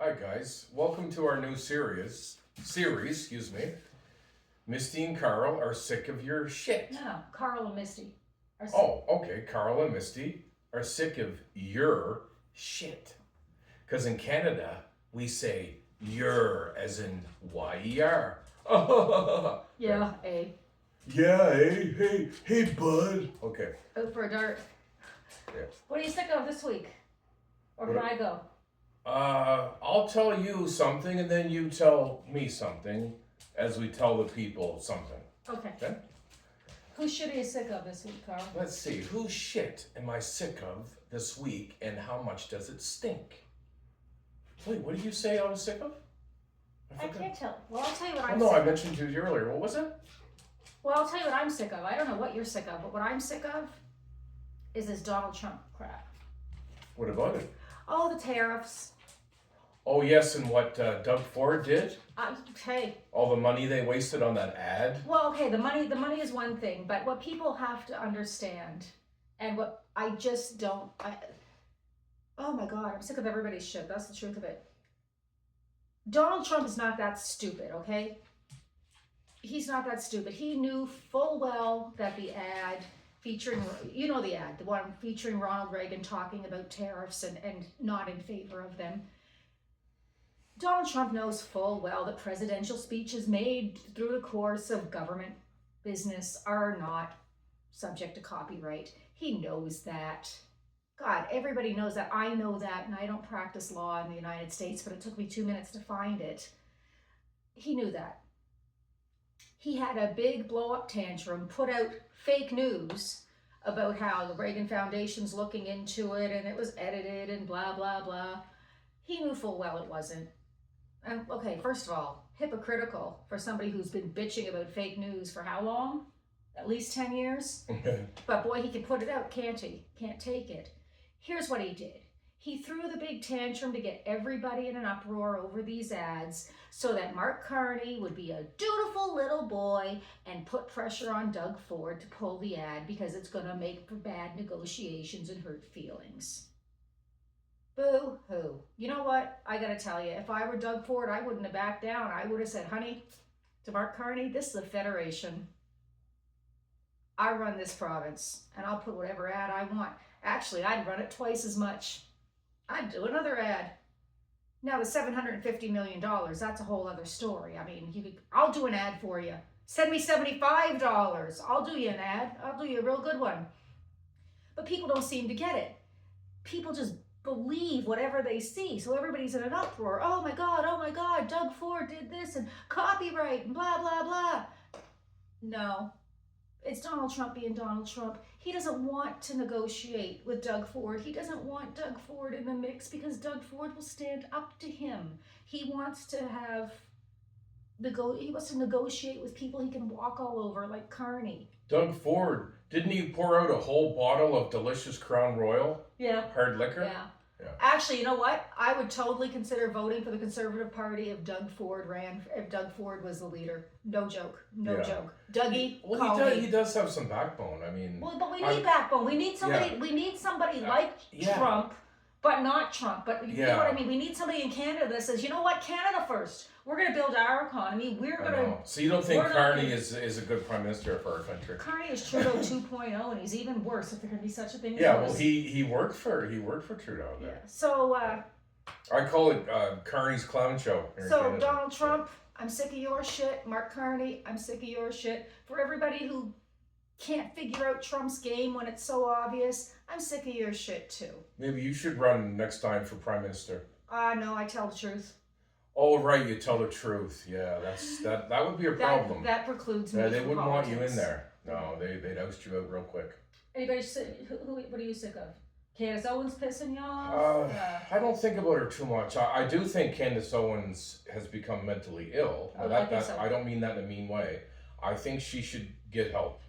Hi guys, welcome to our new series, excuse me. Misty and Carl are sick of your shit. No, Carl and Misty are sick. Oh, okay, Carl and Misty are sick of your shit. Because in Canada, we say your as in Y-E-R. Yeah, A. Yeah, hey, bud. Okay. Out for a dart. Yeah. What are you sick of this week? Or can I go? I'll tell you something and then you tell me something as we tell the people something. Okay. Okay? Whose shit are you sick of this week, Carl? Let's see, whose shit am I sick of this week and how much does it stink? Wait, what did you say I was sick of? I can't tell. Well, I'll tell you what Oh I'm no, sick I of. mentioned to you earlier. What was it? Well, I'll tell you what I'm sick of. I don't know what you're sick of, but what I'm sick of is this Donald Trump crap. What about it? Oh, the tariffs. Oh yes, and what Doug Ford did? Hey. All the money they wasted on that ad? Well, okay, the money is one thing, but what people have to understand, and what I just don't, oh my God, I'm sick of everybody's shit. That's the truth of it. Donald Trump is not that stupid, okay? He's not that stupid. He knew full well that the ad featuring, you know the ad, the one featuring Ronald Reagan talking about tariffs and not in favor of them. Donald Trump knows full well that presidential speeches made through the course of government business are not subject to copyright. He knows that. God, everybody knows that. I know that, and I don't practice law in the United States, but it took me 2 minutes to find it. He knew that. He had a big blow-up tantrum, put out fake news about how the Reagan Foundation's looking into it, and it was edited, and blah, blah, blah. He knew full well it wasn't. And okay, first of all, hypocritical for somebody who's been bitching about fake news for how long? At least 10 years? But boy, he can put it out, can't he? Can't take it. Here's what he did. He threw the big tantrum to get everybody in an uproar over these ads so that Mark Carney would be a dutiful little boy and put pressure on Doug Ford to pull the ad because it's going to make for bad negotiations and hurt feelings. Boo-hoo. You know what? I gotta tell you, if I were Doug Ford, I wouldn't have backed down. I would have said, honey, to Mark Carney, this is a federation. I run this province, and I'll put whatever ad I want. Actually, I'd run it twice as much. I'd do another ad. Now, the $750 million, that's a whole other story. I mean, I'll do an ad for you. Send me $75. I'll do you an ad. I'll do you a real good one. But people don't seem to get it. People just believe whatever they see. So everybody's in an uproar. Oh my God, Doug Ford did this and copyright and blah, blah, blah. No, it's Donald Trump being Donald Trump. He doesn't want to negotiate with Doug Ford. He doesn't want Doug Ford in the mix because Doug Ford will stand up to him. He wants to negotiate with people he can walk all over like Carney. Doug Ford, didn't he pour out a whole bottle of delicious Crown Royal? Yeah. Hard liquor? Yeah. Actually, you know what? I would totally consider voting for the Conservative Party if Doug Ford was the leader. No joke. No joke. Dougie, call me. He does have some backbone. I mean, well, but we need backbone. We need somebody. We need somebody like Trump, but not Trump. But you know what I mean. We need somebody in Canada that says, you know what, Canada first. We're going to build our economy. We're going to. So you don't think Carney is a good prime minister for our country? Carney is Trudeau 2.0, and he's even worse if there can be such a thing. As well, he worked for Trudeau. There. Yeah. So. I call it Carney's clown show. So Donald Trump, I'm sick of your shit. Mark Carney, I'm sick of your shit. For everybody who can't figure out Trump's game when it's so obvious, I'm sick of your shit too. Maybe you should run next time for prime minister. No, I tell the truth. Oh right, you tell the truth. Yeah, that would be a problem. That precludes me. Yeah, they from wouldn't politics. want you in there. No, they'd oust you out real quick. Anybody sick? What are you sick of? Candace Owens pissing you off? I don't think about her too much. I do think Candace Owens has become mentally ill. I don't mean that in a mean way. I think she should get help.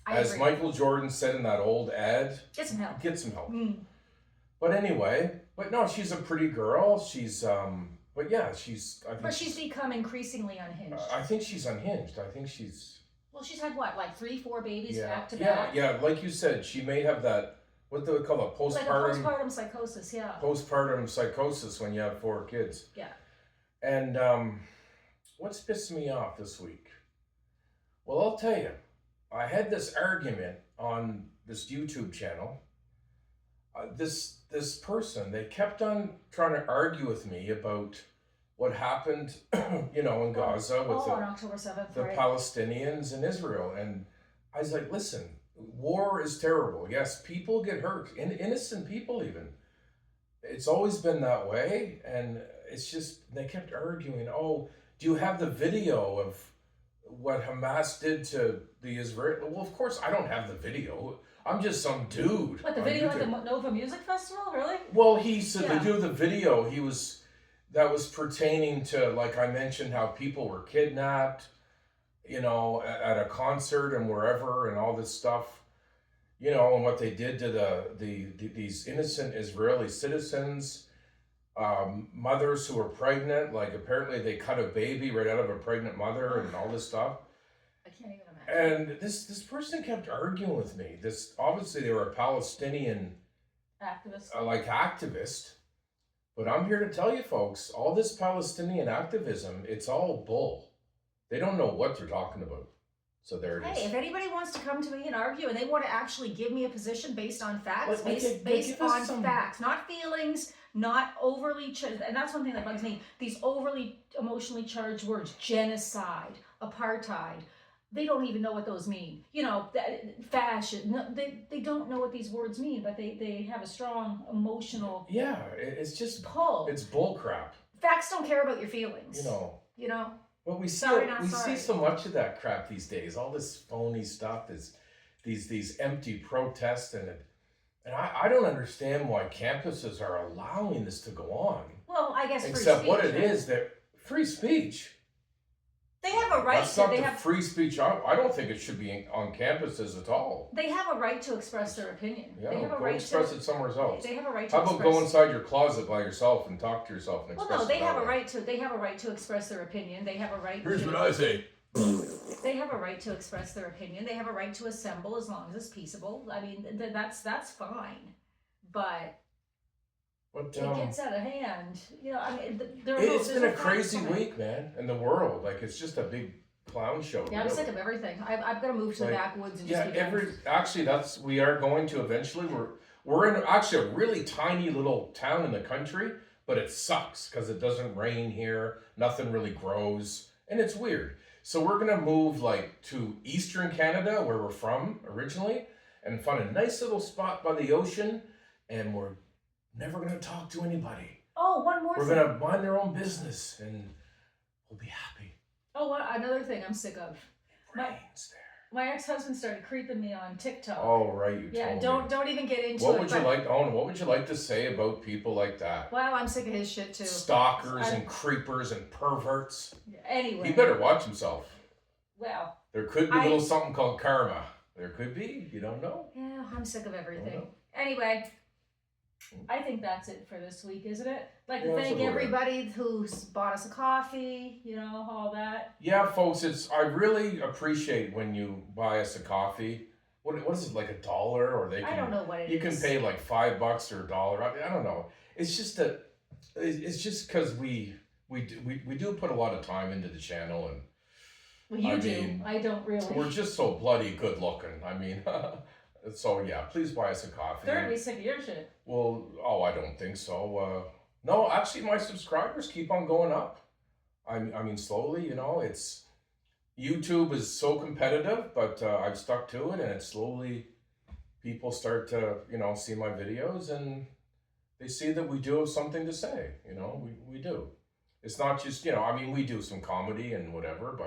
As Michael Jordan said in that old ad, get some help. Get some help. But anyway, no, she's a pretty girl. She's but yeah, she's become increasingly unhinged. I think she's unhinged. I think she's. Well, she's had what, like 3-4 babies back to back? Yeah. Like you said, she may have that what do they call it? Like a postpartum psychosis, yeah. Postpartum psychosis when you have 4 kids. Yeah. And what's pissed me off this week? Well, I'll tell you. I had this argument on this YouTube channel. This person, they kept on trying to argue with me about what happened, in Gaza with on October 7th, the right? Palestinians and Israel. And I was like, listen, war is terrible. Yes, people get hurt, innocent people even. It's always been that way. And it's just, they kept arguing, oh, do you have the video of what Hamas did to the Israel? Well, of course, I don't have the video. I'm just some dude. What, the video at the Nova Music Festival? Really? Well, he said to do the video, that was pertaining to, like I mentioned, how people were kidnapped, at a concert and wherever and all this stuff, and what they did to these innocent Israeli citizens, mothers who were pregnant, like apparently they cut a baby right out of a pregnant mother and all this stuff. I can't even imagine. And this person kept arguing with me. Obviously they were a Palestinian activist. But I'm here to tell you folks, all this Palestinian activism, it's all bull. They don't know what they're talking about. So there it is. Hey, if anybody wants to come to me and argue and they want to actually give me a position based on facts, based on facts, not feelings, not overly, and that's one thing that bugs me, these overly emotionally charged words, genocide, apartheid, they don't even know what those mean. Fashion, they don't know what these words mean, but they have a strong emotional it's just pull. It's bull crap. Facts don't care about your feelings. But we see so much of that crap these days. All this phony stuff, these empty protests, and I don't understand why campuses are allowing this to go on. Well, I guess except what it is that free speech. They have a right That's not the free speech. I don't think it should be on campuses at all. They have a right to express their opinion. Yeah, they have a go right express it somewhere else. They have a right to How about go inside your closet by yourself and talk to yourself and express it? Well, no, they have a right to. They have a right to express their opinion. They have a right. Here's what I say. They have a right to express their opinion. They have a right to assemble as long as it's peaceable. I mean, that's fine, but. It gets out of hand. It's been a crazy week, man, in the world. Like, it's just a big clown show. Yeah, I'm sick of everything. I've got to move to the backwoods and we are going to eventually. We're in actually a really tiny little town in the country, but it sucks because it doesn't rain here. Nothing really grows, and it's weird. So we're gonna move to Eastern Canada, where we're from originally, and find a nice little spot by the ocean, and we're never going to talk to anybody. Oh, one more thing. We're going to mind their own business and we'll be happy. Oh, another thing I'm sick of. My ex-husband started creeping me on TikTok. Oh, right. You told me. Don't even get into what would you like to say about people like that? Well, I'm sick of his shit too. Stalkers and creepers and perverts. Anyway. He better watch himself. Well. There could be a little something called karma. There could be. You don't know. Yeah, I'm sick of everything. Anyway. I think that's it for this week, isn't it? Like to thank everybody who's bought us a coffee, all that. Yeah, folks, I really appreciate when you buy us a coffee. What is it, like $1? Or I don't know what it is. You can pay like $5 or $1. I don't know. It's just because we do put a lot of time into the channel, and well, you do. I don't really. We're just so bloody good looking. I mean. So yeah, please buy us a coffee. They're gonna be sick of your shit. Well, I don't think so. No, actually, my subscribers keep on going up. I mean, slowly. It's YouTube is so competitive, but I've stuck to it, and it slowly people start to see my videos, and they see that we do have something to say. We do. It's not just we do some comedy and whatever,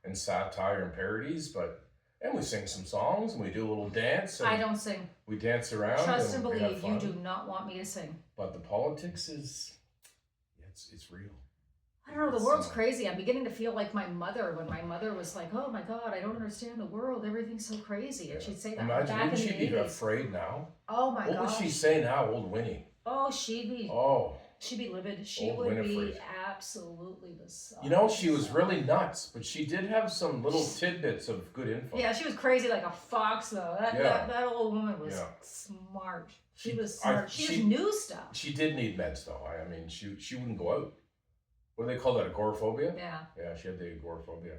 and satire and parodies, but. And we sing some songs, and we do a little dance. And I don't sing. We dance around. Trust and believe, you do not want me to sing. But the politics it's real. I don't know, the world's crazy. I'm beginning to feel like my mother, when my mother was like, oh my God, I don't understand the world. Everything's so crazy. And she'd say that Imagine, back in the 80s. Wouldn't she be afraid now? Oh my God. What would she say now, old Winnie? Oh, she'd be... Oh. She'd be livid. She would be absolutely beside. You know, she was really nuts, but she did have some little tidbits of good info. Yeah, she was crazy like a fox, though. That old woman was smart. She was smart. She just knew stuff. She did need meds, though. I mean, she wouldn't go out. What do they call that? Agoraphobia? Yeah. Yeah, she had the agoraphobia.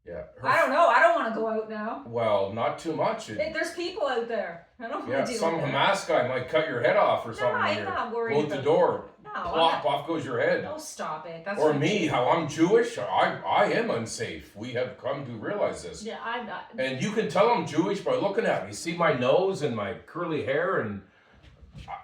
Yeah. I don't know. I don't want to go out now. Well, not too much. There's people out there. I don't want to deal some with Hamas guy might cut your head off or something. I'm not worried. Close the door. No. Plop, off goes your head. No, stop it. That's or me, how I'm Jewish. I am unsafe. We have come to realize this. Yeah, I'm not. And you can tell I'm Jewish by looking at me. You see my nose and my curly hair, and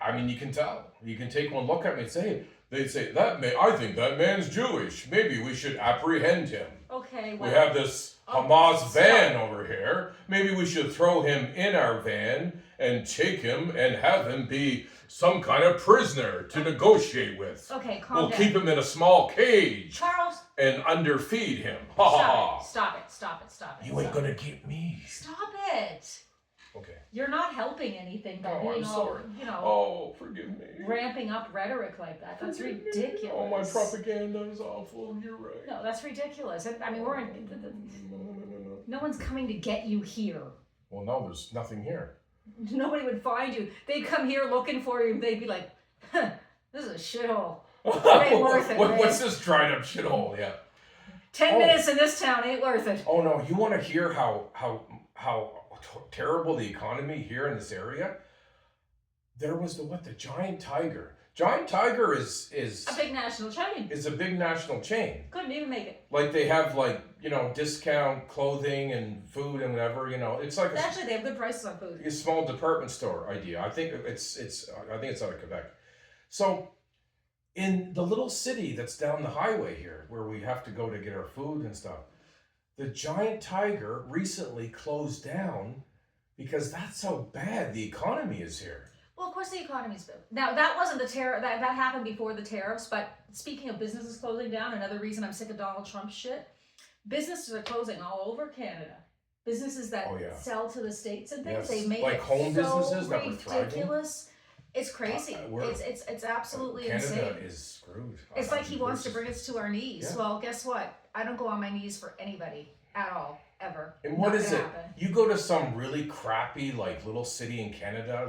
I mean, you can tell. You can take one look at me and say, hey, they'd say, I think that man's Jewish. Maybe we should apprehend him. Okay, well, we have this Hamas van over here. Maybe we should throw him in our van and take him and have him be some kind of prisoner to negotiate with. Okay, calm down. We'll keep him in a small cage. Charles. And underfeed him. Stop it. You ain't gonna get me. Stop it. Okay. You're not helping anything by being all, forgive me. Ramping up rhetoric like that. That's ridiculous. Oh, my propaganda is awful. You're right. No, that's ridiculous. I mean, no one's coming to get you here. Well, no, there's nothing here. Nobody would find you. They'd come here looking for you. They'd be like, this is a shithole. Ain't worth it. What's this dried up shithole? Yeah. 10 minutes in this town ain't worth it. Oh no, you want to hear how terrible the economy here in this area? There was the giant tiger. Giant Tiger is a big national chain. Is a big national chain. Couldn't even make it. Like they have discount clothing and food and whatever, It's like actually they have good prices on food. A small department store idea. I think it's out of Quebec. So in the little city that's down the highway here where we have to go to get our food and stuff, the Giant Tiger recently closed down because that's how bad the economy is here. Well, of course the economy's bad. Now, that wasn't the tariff, that happened before the tariffs, but speaking of businesses closing down, another reason I'm sick of Donald Trump's shit, businesses are closing all over Canada. Businesses that sell to the States and things, they make it home so businesses that were ridiculous. It's crazy. It's absolutely insane. Canada is screwed. It's like he wants to bring us to our knees. Yeah. Well, guess what? I don't go on my knees for anybody at all. Ever. And what is it? You go to some really crappy little city in Canada,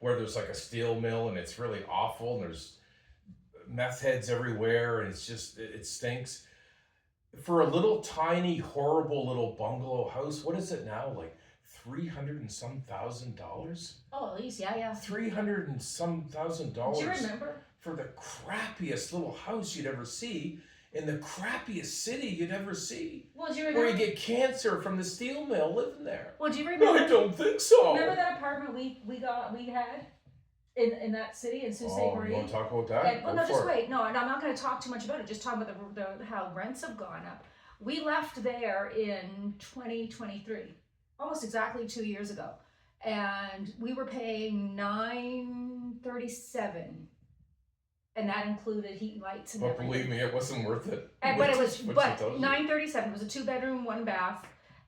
where there's a steel mill and it's really awful and there's meth heads everywhere and it stinks. For a little tiny horrible little bungalow house, what is it now? $300 and some $1,000? Oh, at least, yeah. $300 and some $1,000. Do you remember? For the crappiest little house you'd ever see. In the crappiest city you'd ever see. Well, do you remember? Where you get cancer from the steel mill living there. Well, do you remember? I don't think so. Remember that apartment we had in that city in Sault Ste. Marie? You want to talk about that? Well, no, just wait. No, I'm not going to talk too much about it. Just talk about how rents have gone up. We left there in 2023, almost exactly 2 years ago, and we were paying $937. And that included heat and lights and everything. But believe me, it wasn't worth it. But it was $937. It was a 2-bedroom, 1 bath,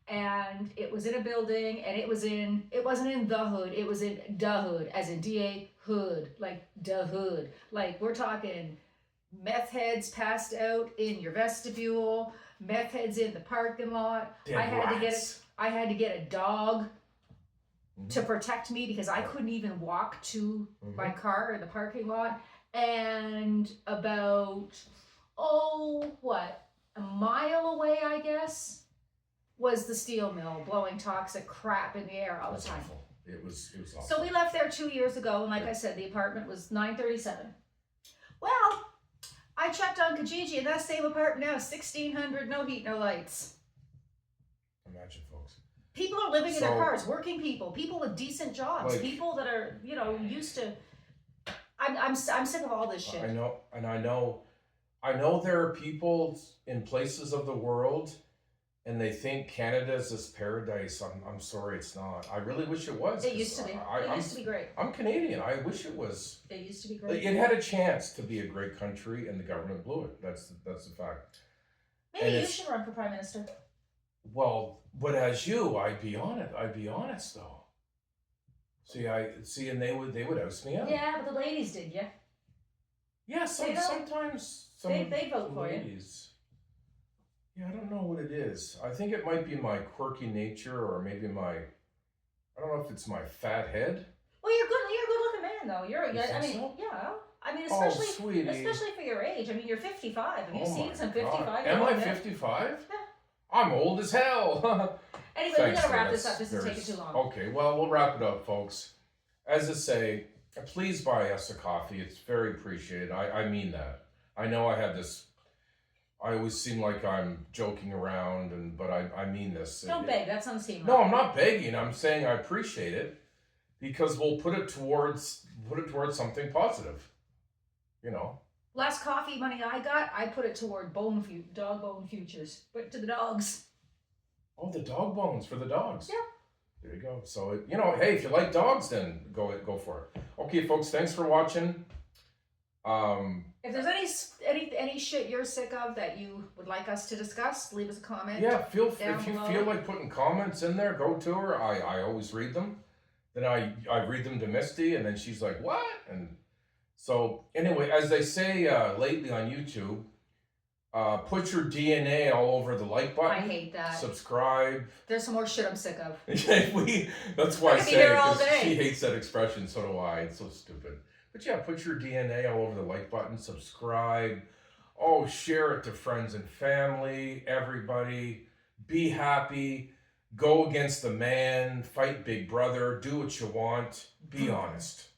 and it was in a building, and it wasn't in the hood. It was in da hood, as in DA hood, like da hood. We're talking meth heads passed out in your vestibule, meth heads in the parking lot. I had to get a dog to protect me because I couldn't even walk to my car in the parking lot. And about, a mile away, I guess, was the steel mill blowing toxic crap in the air all the time. Awful. It was awful. So we left there 2 years ago, and like I said, the apartment was $937. Well, I checked on Kijiji, and that same apartment now is $1,600, no heat, no lights. Imagine, folks. People are living in their cars, working people with decent jobs, people that are, used to... I'm sick of all this shit. I know, and I know there are people in places of the world, and they think Canada is this paradise. I'm sorry, it's not. I really wish it was. It used to be. It used to be great. I'm Canadian. I wish it was. It used to be great. It had a chance to be a great country, and the government blew it. That's the fact. Maybe you should run for prime minister. Well, but as you, I'd be honest though. And they would oust me out. Yeah, but the ladies did, yeah. Yeah, sometimes they vote for you. Yeah, I don't know what it is. I think it might be my quirky nature, or maybe I don't know if it's my fat head. Well, you're a good looking man though. So? Yeah. I mean, Sweetie. especially for your age. I mean, you're 55. Have you seen some God. 55? Am I 55? Yeah. I'm old as hell. Anyway, we gotta wrap this up. This is taking too long. Okay, well, we'll wrap it up, folks. As I say, please buy us a coffee. It's very appreciated. I mean that. I know I always seem like I'm joking around, but I mean this. Don't beg. That sounds seemly. No, I'm not begging. I'm saying I appreciate it because we'll put it towards something positive. You know. Last coffee money I got, I put it toward dog bone futures, but to the dogs. Oh, the dog bones for the dogs. Yeah. There you go. So, hey, if you like dogs, then go for it. Okay, folks, thanks for watching. If there's any shit you're sick of that you would like us to discuss, leave us a comment. Yeah, if you feel like putting comments in there, go to her. I always read them. Then I read them to Misty, and then she's like, what? And so, anyway, as they say lately on YouTube, put your DNA all over the like button. I hate that. Subscribe. There's some more shit I'm sick of. That's why I say it, because she hates that expression, so do I. It's so stupid. But yeah, put your DNA all over the like button. Subscribe. Oh, share it to friends and family. Everybody. Be happy. Go against the man. Fight Big Brother. Do what you want. Be honest.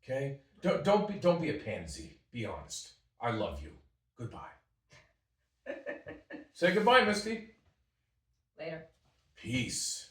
Okay? Don't be a pansy. Be honest. I love you. Goodbye. Say goodbye, Misty. Later. Peace.